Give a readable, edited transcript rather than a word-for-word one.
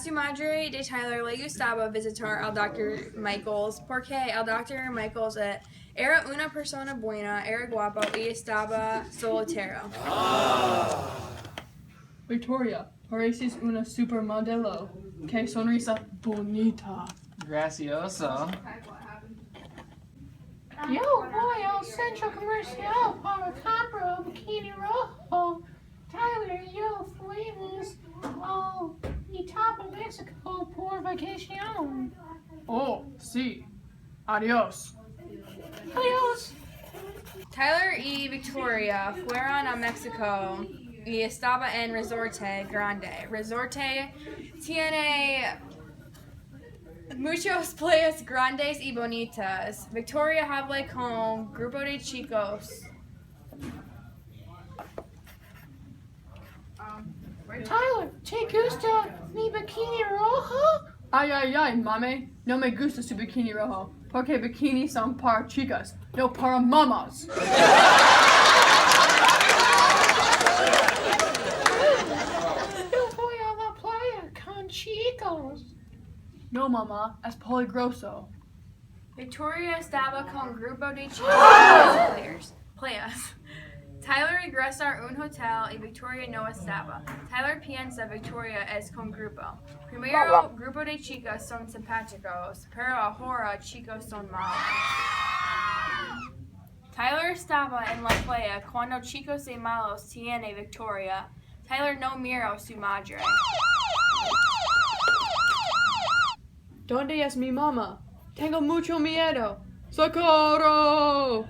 su madre de Tyler le gustaba visitar al Dr. Michaels porque el Dr. Michaels era una persona buena, era guapo y estaba soltero. Victoria, pareces una supermodelo. Qué sonrisa bonita. Gracioso. Yo voy al centro comercial para comprar un bikini rojo. Tyler y yo fuimos al Itapa, México por vacación. Oh, sí. Adiós. Adiós. Tyler y Victoria fueron a México y estaba en Resorte Grande. Resorte tiene muchas playas grandes y bonitas. Victoria habla con grupo de chicos. Tyler, ¿te gusta mi bikini rojo? Ay, ay, ay, mami. No me gusta su bikini rojo. Porque bikinis son para chicas, no para mamas. Yo voy a la playa con chicos. No, mamá, es peligroso. Victoria estaba con grupo de chicos playas. Tyler regresa a un hotel y Victoria no estaba. Tyler piensa Victoria es con grupo. Primero, grupo de chicas son simpáticos, pero ahora chicos son malos. Tyler estaba en la playa cuando chicos de malos tiene Victoria. Tyler no miró a su madre. ¿Dónde es mi mamá? Tengo mucho miedo. ¡Socorro!